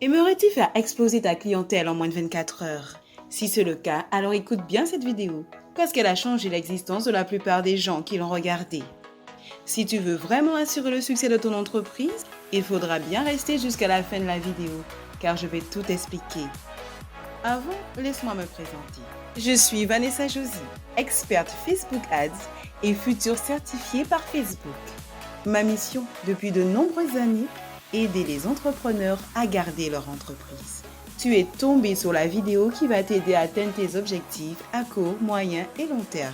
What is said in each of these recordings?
Aimerais-tu faire exploser ta clientèle en moins de 24 heures? Si c'est le cas, alors écoute bien cette vidéo, parce qu'elle a changé l'existence de la plupart des gens qui l'ont regardée. Si tu veux vraiment assurer le succès de ton entreprise, il faudra bien rester jusqu'à la fin de la vidéo, car je vais tout expliquer. Avant, laisse-moi me présenter. Je suis Vanessa Josie, experte Facebook Ads et future certifiée par Facebook. Ma mission, depuis de nombreuses années, aider les entrepreneurs à garder leur entreprise. Tu es tombé sur la vidéo qui va t'aider à atteindre tes objectifs à court, moyen et long terme.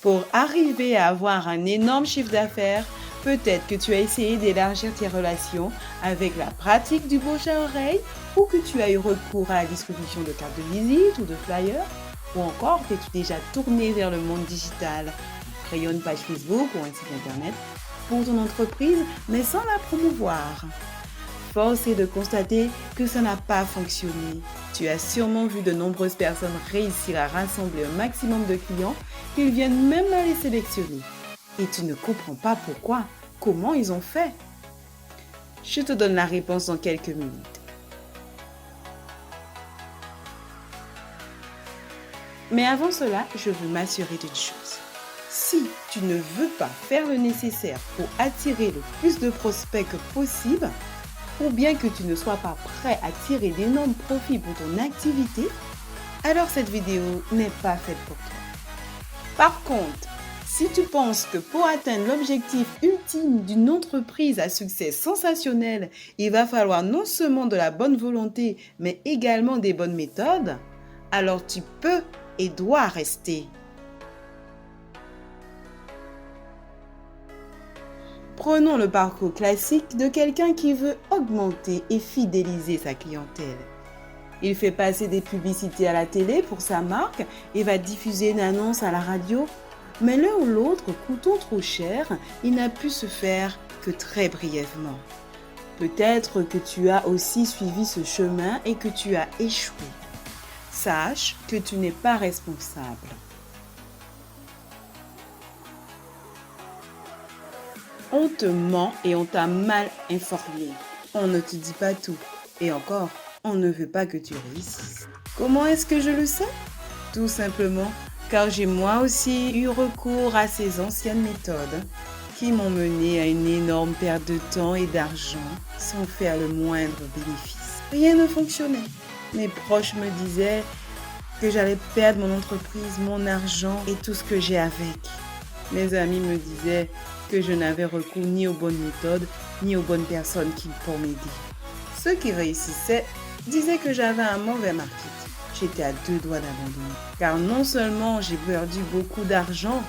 Pour arriver à avoir un énorme chiffre d'affaires, peut-être que tu as essayé d'élargir tes relations avec la pratique du bouche à oreille ou que tu as eu recours à la distribution de cartes de visite ou de flyers ou encore t'es-tu déjà tourné vers le monde digital, créant une page Facebook ou un site internet pour ton entreprise mais sans la promouvoir. Force est de constater que ça n'a pas fonctionné. Tu as sûrement vu de nombreuses personnes réussir à rassembler un maximum de clients qu'ils viennent même à les sélectionner. Et tu ne comprends pas pourquoi, comment ils ont fait. Je te donne la réponse dans quelques minutes. Mais avant cela, je veux m'assurer d'une chose. Si tu ne veux pas faire le nécessaire pour attirer le plus de prospects que possible, ou bien que tu ne sois pas prêt à tirer d'énormes profits pour ton activité, alors cette vidéo n'est pas faite pour toi. Par contre, si tu penses que pour atteindre l'objectif ultime d'une entreprise à succès sensationnel, il va falloir non seulement de la bonne volonté, mais également des bonnes méthodes, alors tu peux et dois rester. Prenons le parcours classique de quelqu'un qui veut augmenter et fidéliser sa clientèle. Il fait passer des publicités à la télé pour sa marque et va diffuser une annonce à la radio. Mais l'un ou l'autre coûtant trop cher, il n'a pu se faire que très brièvement. Peut-être que tu as aussi suivi ce chemin et que tu as échoué. Sache que tu n'es pas responsable. On te ment et on t'a mal informé. On ne te dit pas tout. Et encore, on ne veut pas que tu réussisses. Comment est-ce que je le sais? Tout simplement car j'ai moi aussi eu recours à ces anciennes méthodes qui m'ont mené à une énorme perte de temps et d'argent sans faire le moindre bénéfice. Rien ne fonctionnait. Mes proches me disaient que j'allais perdre mon entreprise, mon argent et tout ce que j'ai avec. Mes amis me disaient que je n'avais recours ni aux bonnes méthodes, ni aux bonnes personnes pour m'aider. Ceux qui réussissaient disaient que j'avais un mauvais marketing. J'étais à 2 doigts d'abandonner. Car non seulement j'ai perdu beaucoup d'argent,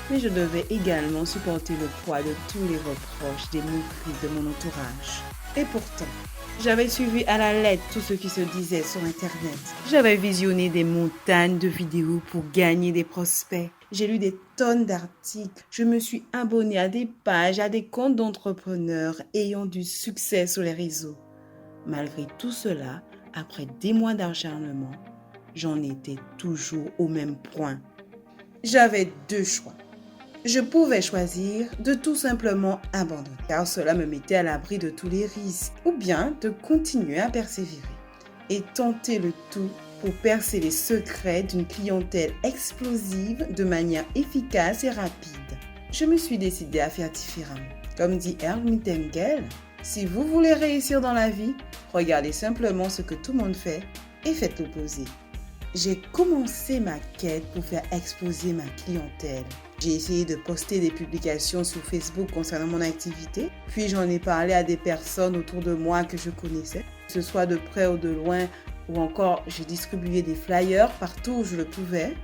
mais je devais également supporter le poids de tous les reproches, des moqueries de mon entourage. Et pourtant, j'avais suivi à la lettre tout ce qui se disait sur Internet. J'avais visionné des montagnes de vidéos pour gagner des prospects. J'ai lu des tonnes d'articles. Je me suis abonnée à des pages, à des comptes d'entrepreneurs ayant du succès sur les réseaux. Malgré tout cela, après des mois d'acharnement, j'en étais toujours au même point. J'avais 2 choix. Je pouvais choisir de tout simplement abandonner, car cela me mettait à l'abri de tous les risques, ou bien de continuer à persévérer et tenter le tout pour percer les secrets d'une clientèle explosive de manière efficace et rapide. Je me suis décidée à faire différemment. Comme dit Earl Nightingale, si vous voulez réussir dans la vie, regardez simplement ce que tout le monde fait et faites l'opposé. J'ai commencé ma quête pour faire exploser ma clientèle. J'ai essayé de poster des publications sur Facebook concernant mon activité, puis j'en ai parlé à des personnes autour de moi que je connaissais, que ce soit de près ou de loin, ou encore j'ai distribué des flyers partout où je le pouvais.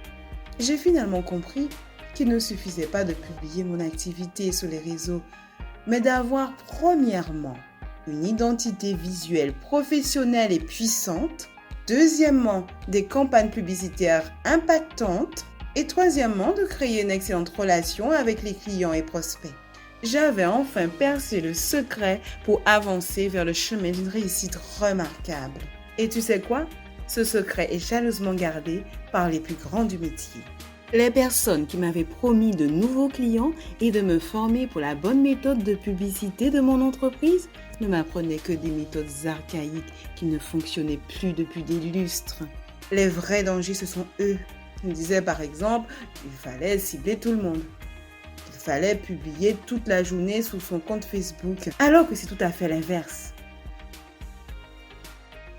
J'ai finalement compris qu'il ne suffisait pas de publier mon activité sur les réseaux, mais d'avoir premièrement une identité visuelle professionnelle et puissante, deuxièmement des campagnes publicitaires impactantes et troisièmement de créer une excellente relation avec les clients et prospects. J'avais enfin percé le secret pour avancer vers le chemin d'une réussite remarquable. Et tu sais quoi? Ce secret est jalousement gardé par les plus grands du métier. Les personnes qui m'avaient promis de nouveaux clients et de me former pour la bonne méthode de publicité de mon entreprise ne m'apprenaient que des méthodes archaïques qui ne fonctionnaient plus depuis des lustres. Les vrais dangers, ce sont eux. Ils me disaient par exemple qu'il fallait cibler tout le monde. Il fallait publier toute la journée sur son compte Facebook, alors que c'est tout à fait l'inverse.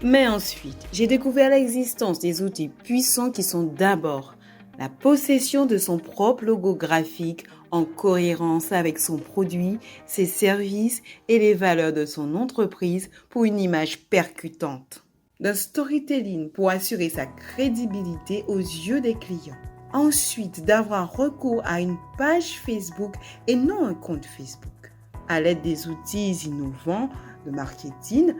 Mais ensuite, j'ai découvert l'existence des outils puissants qui sont d'abord la possession de son propre logo graphique en cohérence avec son produit, ses services et les valeurs de son entreprise pour une image percutante. D'un storytelling pour assurer sa crédibilité aux yeux des clients. Ensuite, d'avoir recours à une page Facebook et non un compte Facebook. À l'aide des outils innovants de marketing,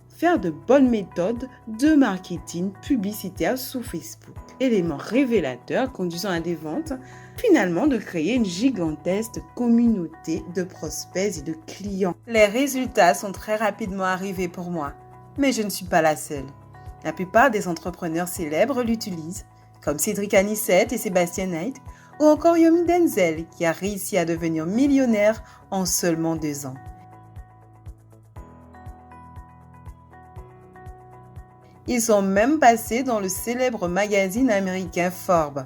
faire de bonnes méthodes de marketing publicitaire sur Facebook. Élément révélateur conduisant à des ventes, finalement de créer une gigantesque communauté de prospects et de clients. Les résultats sont très rapidement arrivés pour moi, mais je ne suis pas la seule. La plupart des entrepreneurs célèbres l'utilisent, comme Cédric Anissette et Sébastien Knight, ou encore Yomi Denzel, qui a réussi à devenir millionnaire en seulement 2 ans. Ils sont même passés dans le célèbre magazine américain Forbes.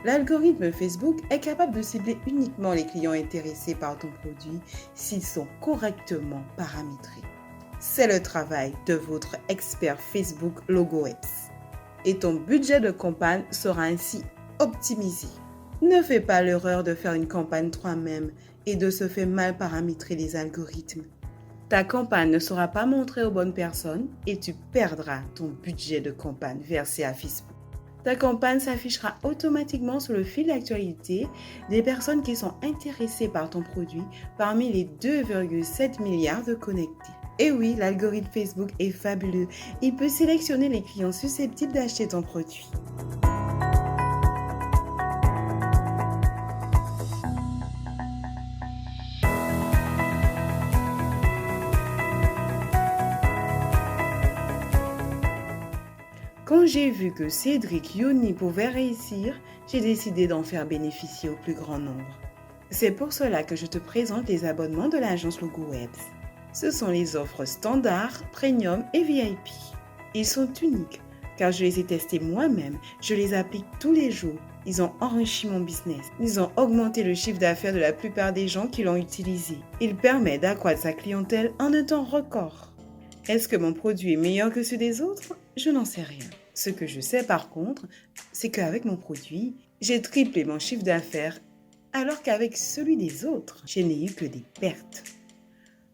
L'algorithme Facebook est capable de cibler uniquement les clients intéressés par ton produit s'ils sont correctement paramétrés. C'est le travail de votre expert Facebook LogoEps. Et ton budget de campagne sera ainsi optimisé. Ne fais pas l'erreur de faire une campagne toi-même et de se faire mal paramétrer les algorithmes. Ta campagne ne sera pas montrée aux bonnes personnes et tu perdras ton budget de campagne versé à Facebook. Ta campagne s'affichera automatiquement sur le fil d'actualité des personnes qui sont intéressées par ton produit parmi les 2,7 milliards de connectés. Et oui, l'algorithme Facebook est fabuleux. Il peut sélectionner les clients susceptibles d'acheter ton produit. Quand j'ai vu que Cédric Yoni pouvait réussir, j'ai décidé d'en faire bénéficier au plus grand nombre. C'est pour cela que je te présente les abonnements de l'agence LogoWebs. Ce sont les offres standard, premium et VIP. Ils sont uniques car je les ai testés moi-même, je les applique tous les jours. Ils ont enrichi mon business. Ils ont augmenté le chiffre d'affaires de la plupart des gens qui l'ont utilisé. Il permet d'accroître sa clientèle en un temps record. Est-ce que mon produit est meilleur que ceux des autres? Je n'en sais rien. Ce que je sais par contre, c'est qu'avec mon produit, j'ai triplé mon chiffre d'affaires alors qu'avec celui des autres, je n'ai eu que des pertes.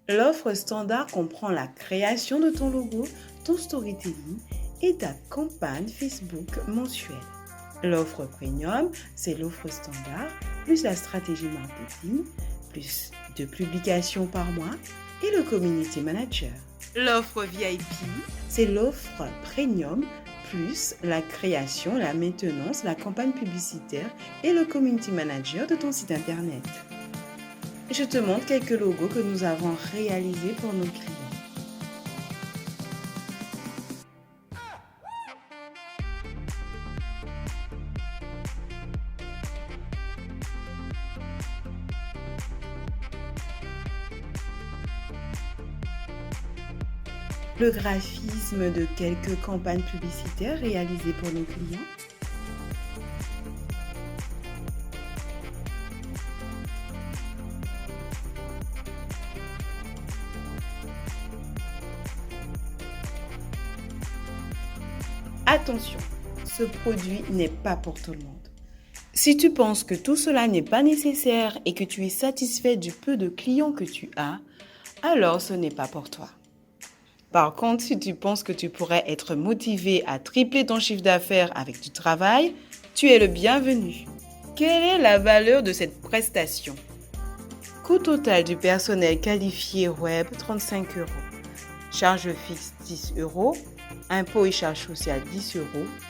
L'offre standard comprend la création de ton logo, ton storytelling et ta campagne Facebook mensuelle. L'offre premium, c'est l'offre standard, plus la stratégie marketing, plus 2 publications par mois et le community manager. L'offre VIP, c'est l'offre premium, plus la création, la maintenance, la campagne publicitaire et le community manager de ton site internet. Je te montre quelques logos que nous avons réalisés pour nos clients. Le graphisme de quelques campagnes publicitaires réalisées pour nos clients. Attention, ce produit n'est pas pour tout le monde. Si tu penses que tout cela n'est pas nécessaire et que tu es satisfait du peu de clients que tu as, alors ce n'est pas pour toi. Par contre, si tu penses que tu pourrais être motivé à tripler ton chiffre d'affaires avec du travail, tu es le bienvenu. Quelle est la valeur de cette prestation? Coût total du personnel qualifié web, 35 €. Charge fixe, 10 €. Impôts et charges sociales, 10 €.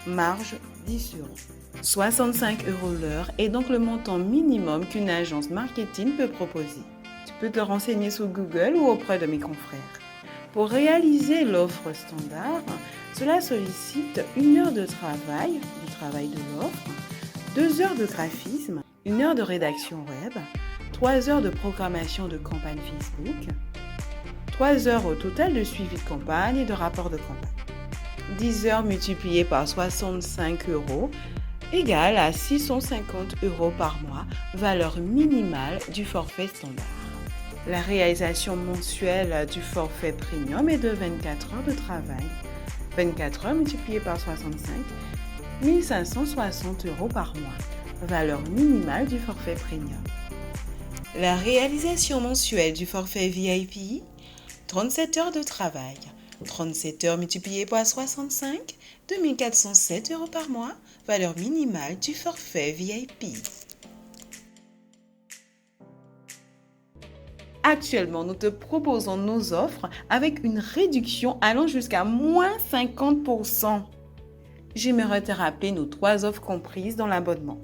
Marge, 10 €. 65 € l'heure est donc le montant minimum qu'une agence marketing peut proposer. Tu peux te renseigner sur Google ou auprès de mes confrères. Pour réaliser l'offre standard, cela sollicite 1 heure de travail, du travail de l'offre, 2 heures de graphisme, 1 heure de rédaction web, 3 heures de programmation de campagne Facebook, 3 heures au total de suivi de campagne et de rapport de campagne. 10 heures multipliées par 65 € égale à 650 € par mois, valeur minimale du forfait standard. La réalisation mensuelle du forfait premium est de 24 heures de travail. 24 heures multipliées par 65, 1560 € par mois, valeur minimale du forfait premium. La réalisation mensuelle du forfait VIP, 37 heures de travail. 37 heures multipliées par 65, 2407 € par mois, valeur minimale du forfait VIP. Actuellement, nous te proposons nos offres avec une réduction allant jusqu'à moins 50%. J'aimerais te rappeler nos 3 offres comprises dans l'abonnement.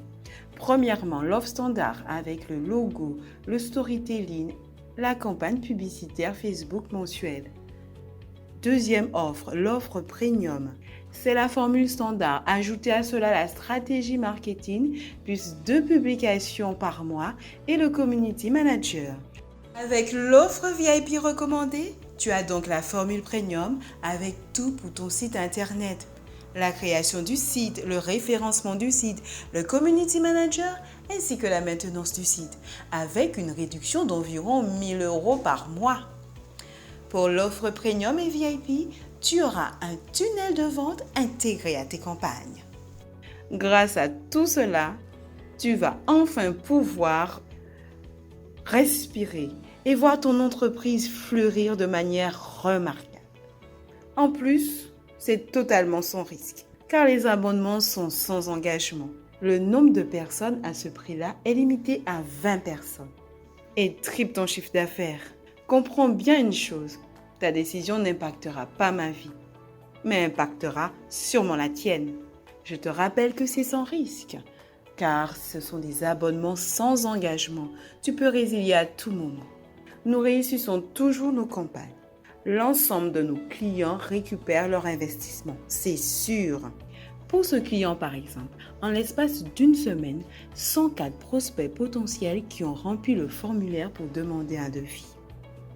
Premièrement, l'offre standard avec le logo, le storytelling, la campagne publicitaire Facebook mensuelle. Deuxième offre, l'offre premium. C'est la formule standard. Ajoutez à cela la stratégie marketing, plus 2 publications par mois et le community manager. Avec l'offre VIP recommandée, tu as donc la formule premium avec tout pour ton site internet. La création du site, le référencement du site, le community manager ainsi que la maintenance du site, avec une réduction d'environ 1 000 € par mois. Pour l'offre premium et VIP, tu auras un tunnel de vente intégré à tes campagnes. Grâce à tout cela, tu vas enfin pouvoir respirer et voir ton entreprise fleurir de manière remarquable. En plus, c'est totalement sans risque, car les abonnements sont sans engagement. Le nombre de personnes à ce prix-là est limité à 20 personnes. Et triple ton chiffre d'affaires. Comprends bien une chose, ta décision n'impactera pas ma vie, mais impactera sûrement la tienne. Je te rappelle que c'est sans risque, car ce sont des abonnements sans engagement. Tu peux résilier à tout moment. Nous réussissons toujours nos campagnes. L'ensemble de nos clients récupèrent leur investissement, c'est sûr. Pour ce client par exemple, en l'espace d'une semaine, 104 prospects potentiels qui ont rempli le formulaire pour demander un devis.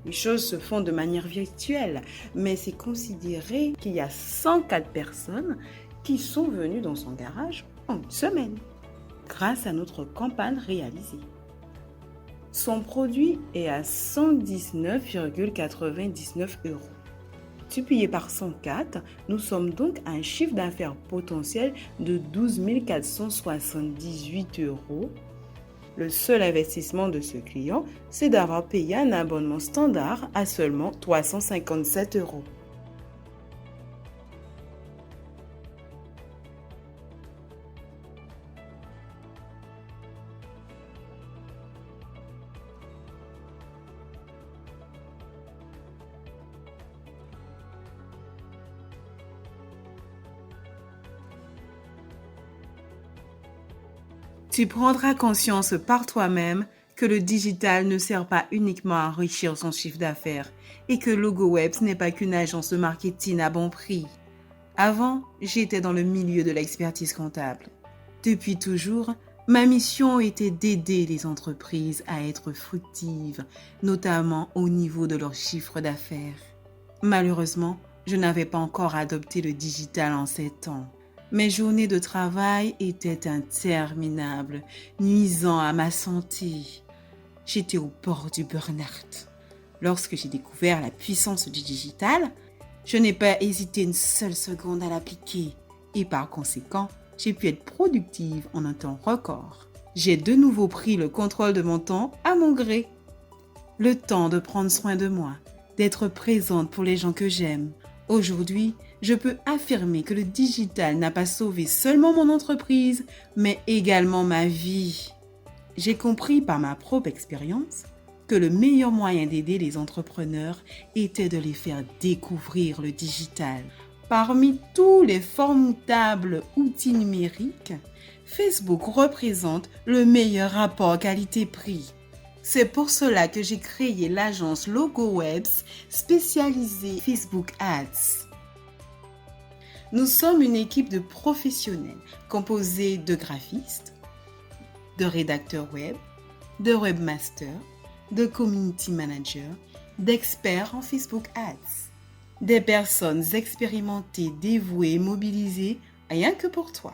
Les choses se font de manière virtuelle, mais c'est considéré qu'il y a 104 personnes qui sont venues dans son garage en une semaine, grâce à notre campagne réalisée. Son produit est à 119,99 €. Multiplié par 104, nous sommes donc à un chiffre d'affaires potentiel de 12 478 €. Le seul investissement de ce client, c'est d'avoir payé un abonnement standard à seulement 357 €. Tu prendras conscience par toi-même que le digital ne sert pas uniquement à enrichir son chiffre d'affaires et que LogoWebs n'est pas qu'une agence de marketing à bon prix. Avant, j'étais dans le milieu de l'expertise comptable. Depuis toujours, ma mission était d'aider les entreprises à être fructives, notamment au niveau de leur chiffre d'affaires. Malheureusement, je n'avais pas encore adopté le digital en ces temps. Mes journées de travail étaient interminables, nuisant à ma santé. J'étais au bord du burn-out. Lorsque j'ai découvert la puissance du digital, je n'ai pas hésité une seule seconde à l'appliquer et par conséquent, j'ai pu être productive en un temps record. J'ai de nouveau pris le contrôle de mon temps à mon gré. Le temps de prendre soin de moi, d'être présente pour les gens que j'aime. Aujourd'hui, je peux affirmer que le digital n'a pas sauvé seulement mon entreprise, mais également ma vie. J'ai compris par ma propre expérience que le meilleur moyen d'aider les entrepreneurs était de les faire découvrir le digital. Parmi tous les formidables outils numériques, Facebook représente le meilleur rapport qualité-prix. C'est pour cela que j'ai créé l'agence LogoWebs spécialisée Facebook Ads. Nous sommes une équipe de professionnels composée de graphistes, de rédacteurs web, de webmasters, de community managers, d'experts en Facebook Ads. Des personnes expérimentées, dévouées et mobilisées, rien que pour toi.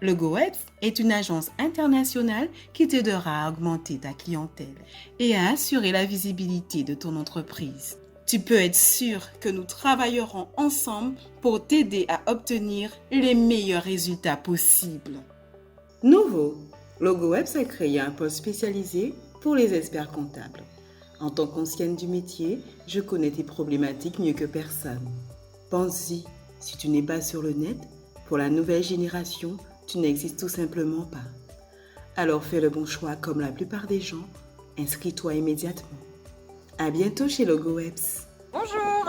Le GoWebs est une agence internationale qui t'aidera à augmenter ta clientèle et à assurer la visibilité de ton entreprise. Tu peux être sûr que nous travaillerons ensemble pour t'aider à obtenir les meilleurs résultats possibles. Nouveau, le GoWebs a créé un poste spécialisé pour les experts comptables. En tant qu'ancienne du métier, je connais tes problématiques mieux que personne. Pense-y, si tu n'es pas sur le net, pour la nouvelle génération, tu n'existes tout simplement pas. Alors fais le bon choix comme la plupart des gens, inscris-toi immédiatement. À bientôt chez le GoWebs. Bonjour,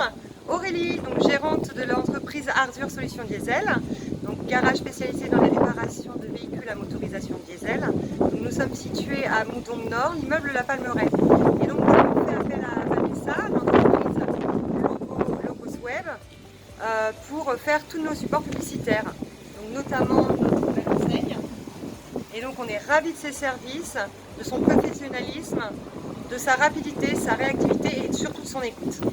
Aurélie, donc gérante de l'entreprise Ardure Solutions Diesel, donc garage spécialisé dans les réparations de véhicules à motorisation diesel. Donc, nous sommes situés à Moudon Nord, l'immeuble La Palmeraie. Et donc nous avons fait appel à Vanessa, l'entreprise Logos Web, pour faire tous nos supports publicitaires, donc notamment notre nouvelle enseigne. Et donc on est ravis de ses services, de son professionnalisme, de sa rapidité, sa réactivité et surtout de son écoute.